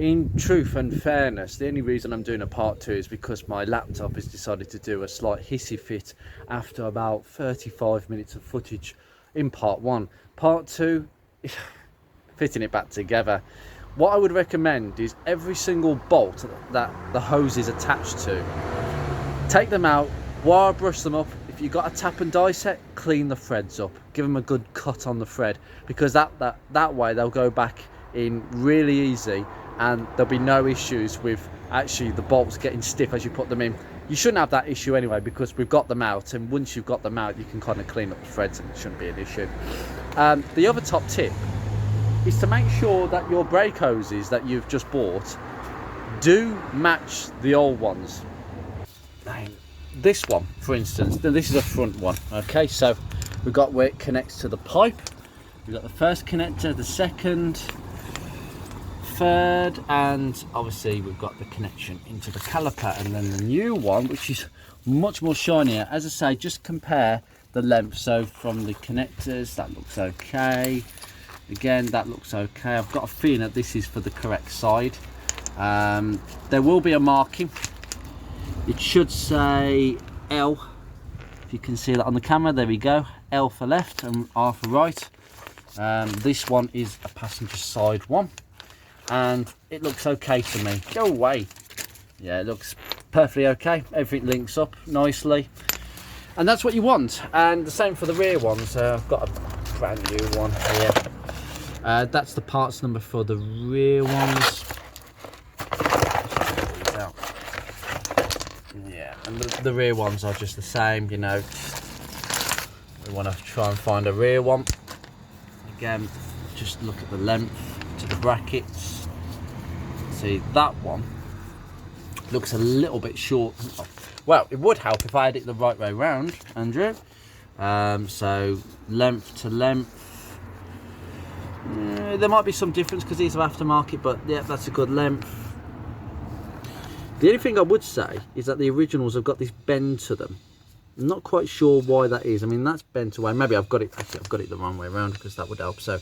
in truth and fairness, the only reason I'm doing a part 2 is because my laptop has decided to do a slight hissy fit after about 35 minutes of footage in part 1. Part 2, fitting it back together. What I would recommend is every single bolt that the hose is attached to, take them out, wire brush them up. If you've got a tap and die set, clean the threads up, give them a good cut on the thread, because that way they'll go back in really easy and there'll be no issues with actually the bolts getting stiff as you put them in. You shouldn't have that issue anyway, because we've got them out, and once you've got them out you can kind of clean up the threads and it shouldn't be an issue. The other top tip is to make sure that your brake hoses that you've just bought do match the old ones. This one, for instance, this is a front one. Okay, so we've got where it connects to the pipe. We've got the first connector, the second, third, and obviously we've got the connection into the caliper. And then the new one, which is much more shinier. As I say, just compare the length. So from the connectors, that looks okay. Again, that looks okay. I've got a feeling that this is for the correct side. There will be a marking. It should say L, if you can see that on the camera. There we go, L for left and R for right. This one is a passenger side one, and it looks okay to me. Go away. Yeah, it looks perfectly okay. Everything links up nicely, and that's what you want. And the same for the rear ones. I've got a brand new one here. That's the parts number for the rear ones. Yeah, and the rear ones are just the same, you know. We want to try and find a rear one. Again, just look at the length to the brackets. See, that one looks a little bit short. Well, it would help if I had it the right way round, Andrew. So length to length. There might be some difference because these are aftermarket, but yeah, that's a good length. The only thing I would say is that the originals have got this bend to them. I'm not quite sure why that is. I mean, that's bent away. Maybe I've got it, actually I've got it the wrong way around, because that would help. So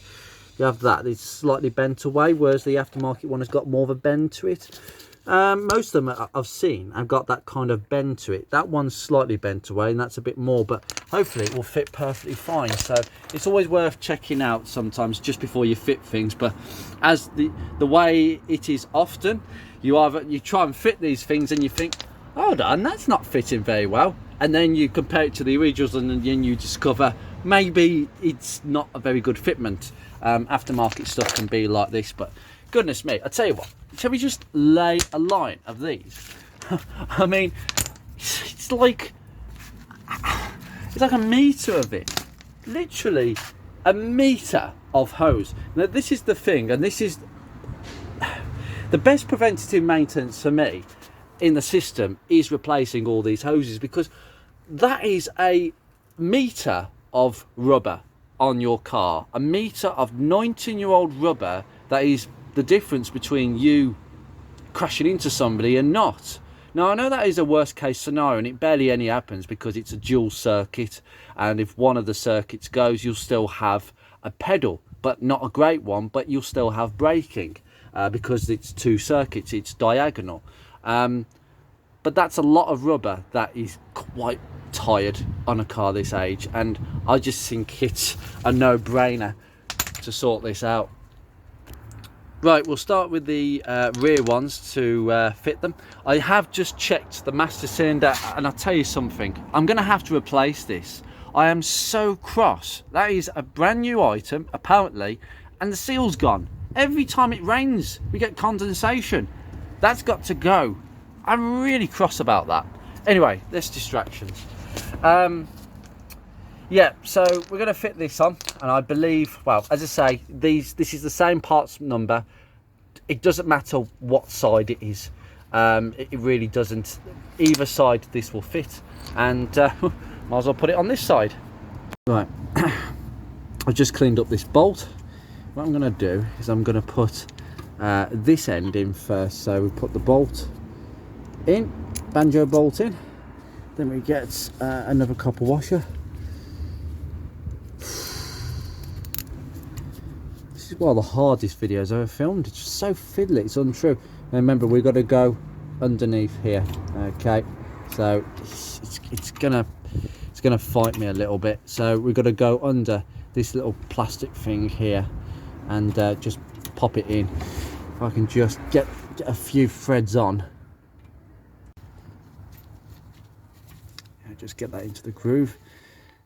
you have that, it's slightly bent away, whereas the aftermarket one has got more of a bend to it. Most of them I've seen have got that kind of bend to it. That one's slightly bent away, and that's a bit more, but hopefully it will fit perfectly fine. So it's always worth checking out sometimes just before you fit things. But as the way it is often, you try and fit these things and you think, hold on, that's not fitting very well, and then you compare it to the originals and then you discover maybe it's not a very good fitment. Aftermarket stuff can be like this, but goodness me, I tell you what, shall we just lay a line of these? I mean, it's like a metre of it, literally a metre of hose. Now this is the thing, and this is the best preventative maintenance for me in the system, is replacing all these hoses, because that is a metre of rubber on your car, a metre of 19-year-old rubber. That is the difference between you crashing into somebody and not. Now I know that is a worst case scenario, and it barely any happens because it's a dual circuit, and if one of the circuits goes, you'll still have a pedal, but not a great one, but you'll still have braking. Because it's two circuits, it's diagonal. But that's a lot of rubber that is quite tired on a car this age, and I just think it's a no-brainer to sort this out. Right, we'll start with the rear ones to fit them. I have just checked the master cylinder, and I'll tell you something, I'm going to have to replace this. I am so cross. That is a brand new item apparently, and the seal's gone. Every time it rains we get condensation. That's got to go. I'm really cross about that. Anyway, there's distractions. Yeah, so we're going to fit this on, and I believe, well, as I say, this is the same parts number. It doesn't matter what side it is. It really doesn't. Either side this will fit, and might as well put it on this side. Right, I've just cleaned up this bolt. What I'm going to do is I'm going to put this end in first. So we put the bolt in, banjo bolt in, then we get another copper washer. This This is one of the hardest videos I've ever filmed. It's just so fiddly, it's untrue. And remember, we've got to go underneath here. Okay, so it's gonna fight me a little bit. So we've got to go under this little plastic thing here and just pop it in. If I can just get a few threads on. Just get that into the groove.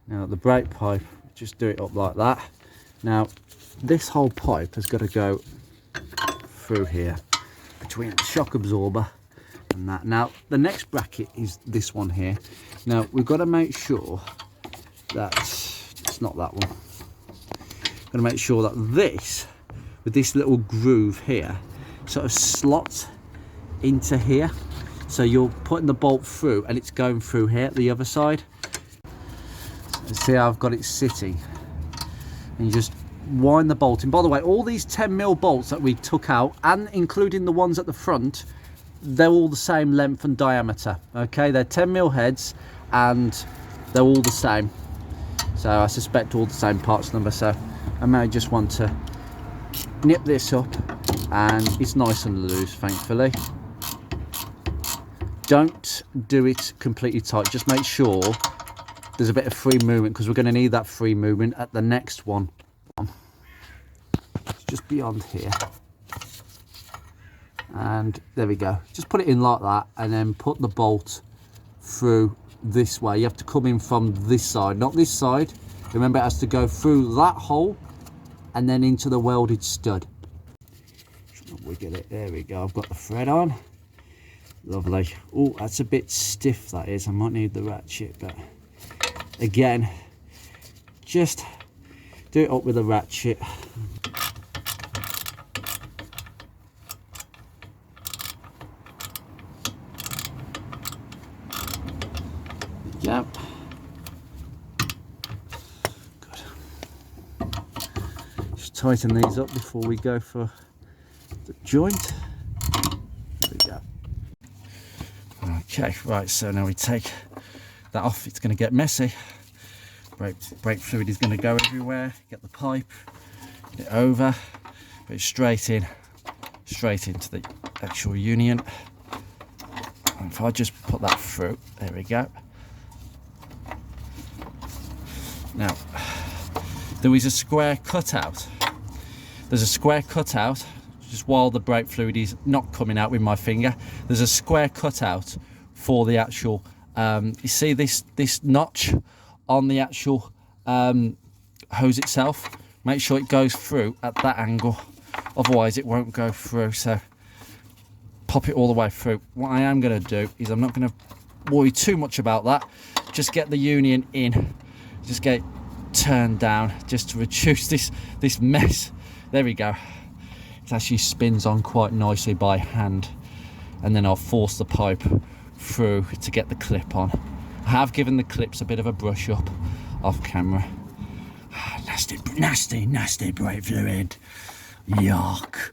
Now the brake pipe, just do it up like that. Now this whole pipe has got to go through here between the shock absorber and that. Now the next bracket is this one here. Now we've got to make sure that it's not that one. Got to make sure that this, with this little groove here, sort of slots into here. So you're putting the bolt through and it's going through here at the other side. See how I've got it sitting, and you just wind the bolt in. By the way, all these 10mm bolts that we took out, and including the ones at the front, they're all the same length and diameter. Okay, they're 10mm heads and they're all the same. So I suspect all the same parts number. So I may just want to nip this up, and it's nice and loose, thankfully. Don't do it completely tight, just make sure there's a bit of free movement, because we're going to need that free movement at the next one. It's just beyond here, and there we go. Just put it in like that, and then put the bolt through this way. You have to come in from this side, not this side. Remember, it has to go through that hole and then into the welded stud. Wiggle it, there we go. I've got the thread on. Lovely. Oh, that's a bit stiff, that is. I might need the ratchet, but again, just do it up with a ratchet. Yep. Good. Just tighten these up before we go for the joint. There we go. Okay, right, so now we take that off. It's going to get messy. Brake fluid is going to go everywhere. Get the pipe, get it over, put it straight into the actual union. And if I just put that through, there we go. Now, there is a square cutout. There's a square cutout, just while the brake fluid is not coming out with my finger. There's a square cutout for the actual, you see this notch on the actual hose itself. Make sure it goes through at that angle, otherwise it won't go through. So pop it all the way through. What I am going to do is, I'm not going to worry too much about that. Just get the union in, just get it turned down, just to reduce this mess. There we go. It actually spins on quite nicely by hand, and then I'll force the pipe through to get the clip on. I have given the clips a bit of a brush up off camera. Nasty brake fluid. Yuck.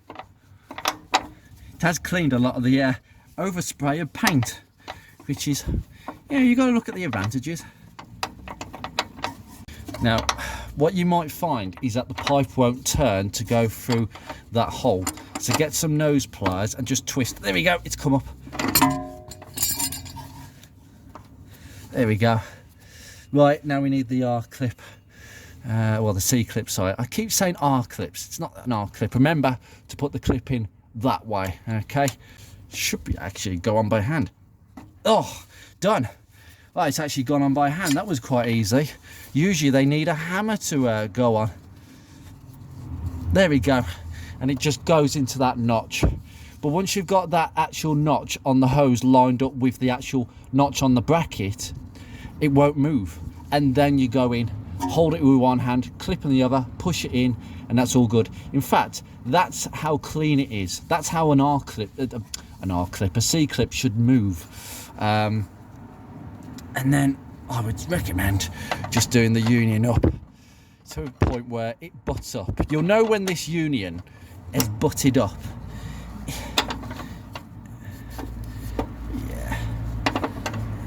It has cleaned a lot of the overspray of paint, which is, you got to look at the advantages. Now, what you might find is that the pipe won't turn to go through that hole. So get some nose pliers and just twist. There we go, it's come up. There we go. Right, now we need the R clip. Well, the C clip, sorry. I keep saying R clips. It's not an R clip. Remember to put the clip in that way, okay? Should be actually go on by hand. Oh, done. Well, it's actually gone on by hand. That was quite easy. Usually they need a hammer to go on. There we go. And it just goes into that notch. But once you've got that actual notch on the hose lined up with the actual notch on the bracket, it won't move. And then you go in, hold it with one hand, clip in the other, push it in, and that's all good. In fact, that's how clean it is. That's how a C clip should move. And then I would recommend just doing the union up to a point where it butts up. You'll know when this union is butted up. Yeah,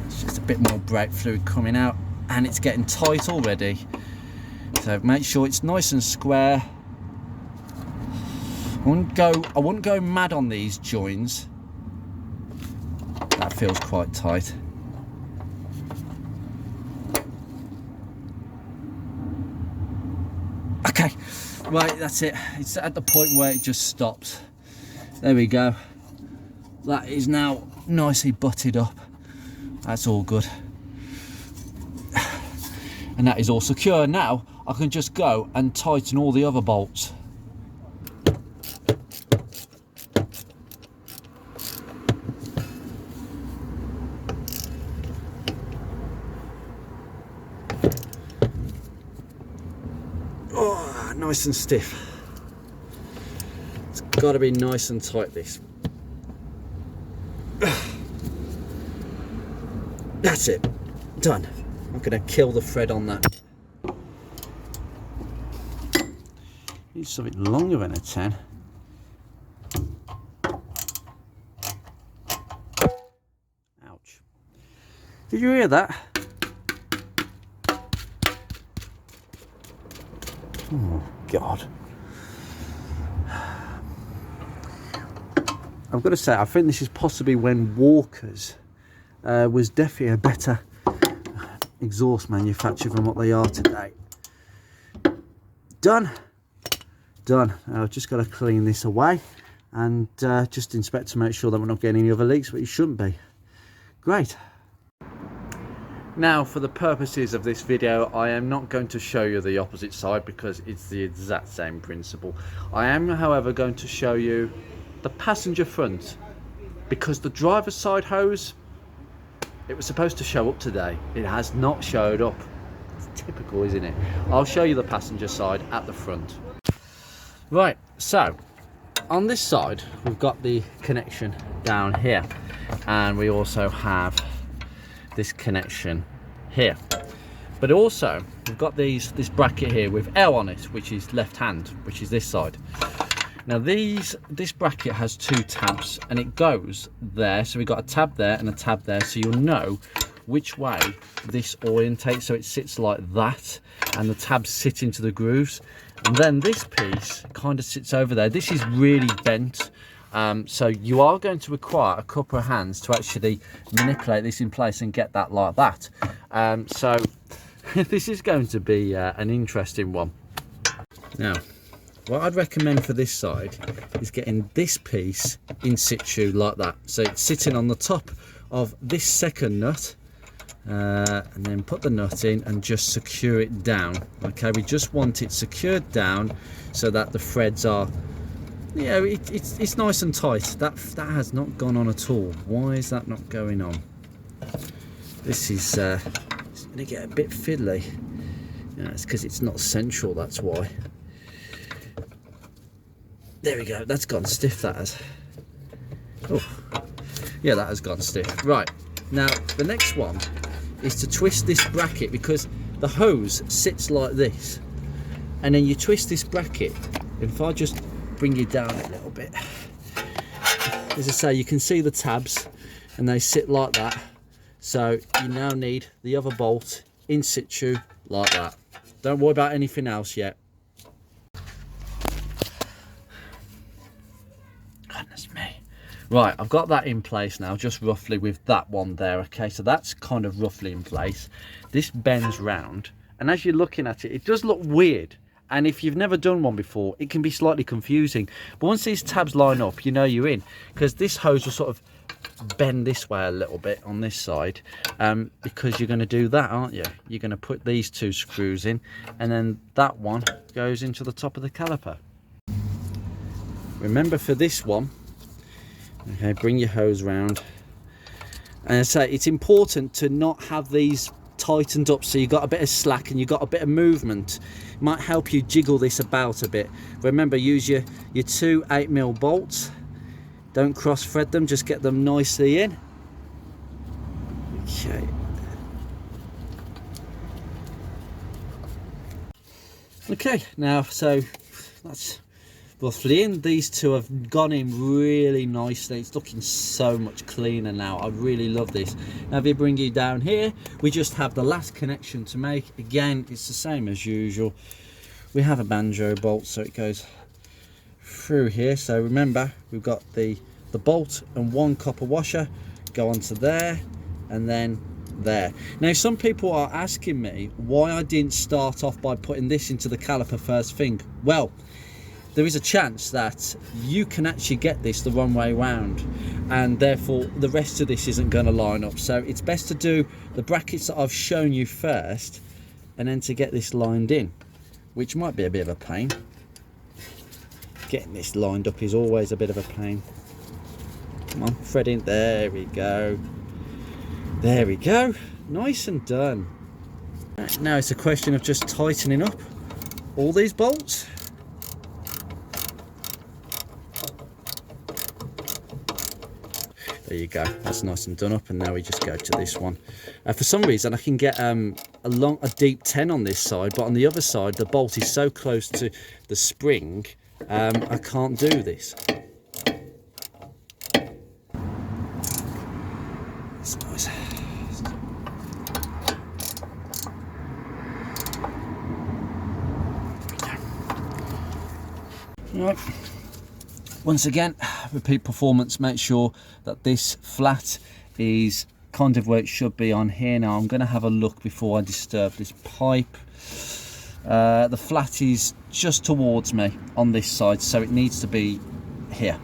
it's just a bit more brake fluid coming out, and it's getting tight already. So make sure it's nice and square. I wouldn't go mad on these joins. That feels quite tight. Okay, right, that's it. It's at the point where it just stops. There we go. That is now nicely butted up. That's all good. And that is all secure. Now I can just go and tighten all the other bolts. Oh, nice and stiff. It's got to be nice and tight, this. That's it. Done. I'm going to kill the thread on that. Need something longer than a 10. Ouch. Did you hear that? Oh, God. I've got to say, I think this is possibly when Walker's was definitely a better exhaust manufacturer than what they are today. Done. Done. I've just got to clean this away and just inspect to make sure that we're not getting any other leaks, but it shouldn't be. Great. Now, for the purposes of this video, I am not going to show you the opposite side because it's the exact same principle. I am, however, going to show you the passenger front, because the driver's side hose, it was supposed to show up today. It has not showed up. It's typical, isn't it? I'll show you the passenger side at the front. Right, so on this side we've got the connection down here, and we also have this connection here, but also we've got this bracket here with L on it, which is left hand, which is this side. Now this bracket has two tabs and it goes there, so we've got a tab there and a tab there, so you'll know which way this orientates. So it sits like that and the tabs sit into the grooves, and then this piece kind of sits over there. This is really bent, so you are going to require a couple of hands to actually manipulate this in place and get that like that. So this is going to be an interesting one. Now, what I'd recommend for this side is getting this piece in situ like that. So it's sitting on the top of this second nut, and then put the nut in and just secure it down. Okay, we just want it secured down so that the threads are, you know, it's nice and tight. That has not gone on at all. Why is that not going on? This is it's going to get a bit fiddly. Yeah, it's because it's not central, that's why. There we go, that's gone stiff, that has. Oh, yeah, that has gone stiff. Right, now the next one is to twist this bracket, because the hose sits like this, and then you twist this bracket. If I just bring you down a little bit, as I say, you can see the tabs and they sit like that. So you now need the other bolt in situ like that. Don't worry about anything else yet. Goodness me. Right, I've got that in place now, just roughly with that one there. Okay, so that's kind of roughly in place. This bends round, and as you're looking at it, it does look weird. And if you've never done one before, it can be slightly confusing. But once these tabs line up, you know you're in, because this hose will sort of bend this way a little bit on this side, because you're going to do that, aren't you? You're going to put these two screws in, and then that one goes into the top of the caliper. Remember, for this one, okay, bring your hose round, and I say it's important to not have these tightened up so you've got a bit of slack and you've got a bit of movement. It might help you jiggle this about a bit. Remember, use your two 8mm bolts. Don't cross thread them, just get them nicely in. Okay. Okay, now so that's roughly in. These two have gone in really nicely. It's looking so much cleaner now. I really love this. Now if you bring you down here, we just have the last connection to make. Again, it's the same as usual. We have a banjo bolt, so it goes through here. So remember, we've got the bolt and one copper washer go onto there and then there. Now some people are asking me why I didn't start off by putting this into the caliper first thing. Well, there is a chance that you can actually get this the wrong way round, and therefore the rest of this isn't going to line up. So it's best to do the brackets that I've shown you first and then to get this lined in, which might be a bit of a pain. Getting this lined up is always a bit of a pain. Come on, threading. There we go. There we go. Nice and done. Now it's a question of just tightening up all these bolts. There you go, that's nice and done up, and now we just go to this one. For some reason I can get a deep 10 on this side, but on the other side the bolt is so close to the spring, I can't do this. That's nice. Right. Once again, repeat performance, make sure that this flat is kind of where it should be on here. Now I'm going to have a look before I disturb this pipe. The flat is just towards me on this side, so it needs to be here.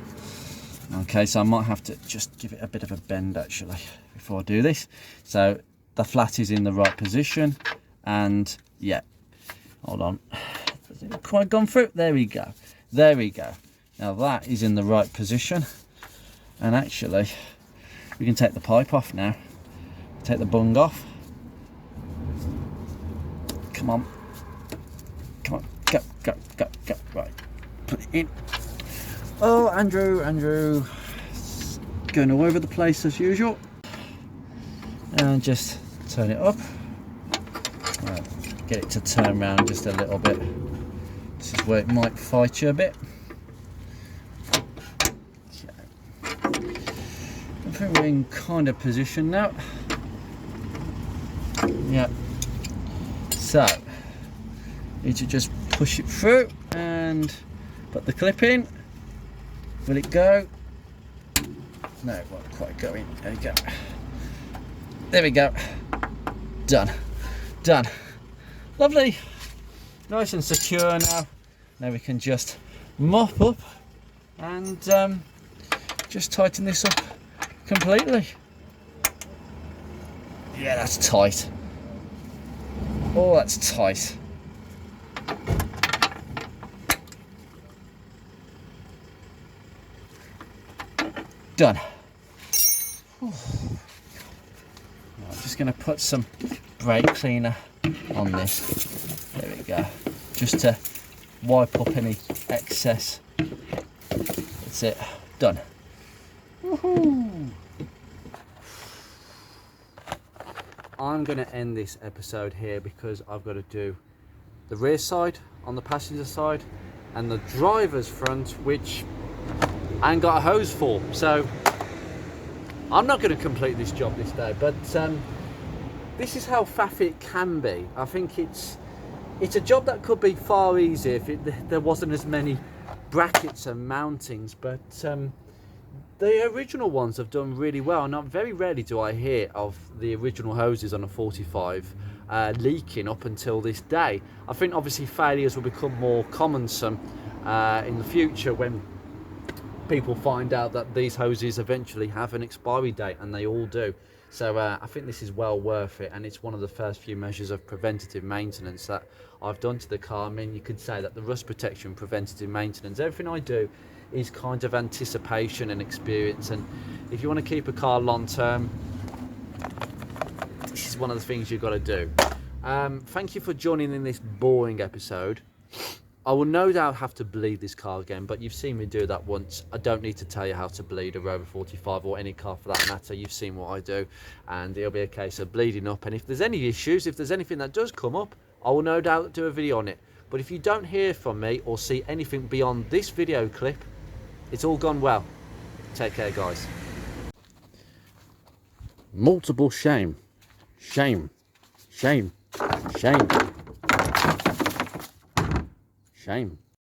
Okay, so I might have to just give it a bit of a bend actually before I do this. So the flat is in the right position, and yeah, hold on, has it quite gone through? There we go, there we go. Now that is in the right position, and actually we can take the pipe off now. Take the bung off. Come on, come on, go, go, go, go. Right, put it in. Oh, Andrew, going all over the place as usual. And just turn it up. Right, get it to turn around just a little bit. This is where it might fight you a bit. I think we're in kind of position now. Yeah. So, need to just push it through and put the clip in. Will it go? No, it won't quite go in. There we go. There we go. Done. Done. Lovely. Nice and secure now. Now we can just mop up and just tighten this up completely. Yeah, that's tight. Oh, that's tight. Done. I'm just going to put some brake cleaner on this. There we go. Just to wipe up any excess. That's it. Done. Woohoo! I'm going to end this episode here because I've got to do the rear side on the passenger side and the driver's front, which I ain't got a hose for. So I'm not going to complete this job this day, but this is how faffy it can be. I think it's a job that could be far easier if there wasn't as many brackets and mountings, but the original ones have done really well. Not very rarely do I hear of the original hoses on a 45 leaking up until this day. I think obviously failures will become more commonsome in the future when people find out that these hoses eventually have an expiry date, and they all do. So I think this is well worth it, and it's one of the first few measures of preventative maintenance that I've done to the car. I mean, you could say that the rust protection, preventative maintenance, everything I do is kind of anticipation and experience. And if you want to keep a car long term, this is one of the things you've got to do. Thank you for joining in this boring episode. I will no doubt have to bleed this car again, but you've seen me do that once. I don't need to tell you how to bleed a Rover 45 or any car for that matter. You've seen what I do, and it'll be a case of bleeding up. And if there's any issues, if there's anything that does come up, I will no doubt do a video on it. But if you don't hear from me or see anything beyond this video clip, it's all gone well. Take care, guys. Multiple shame. Shame. Shame. Shame. Shame.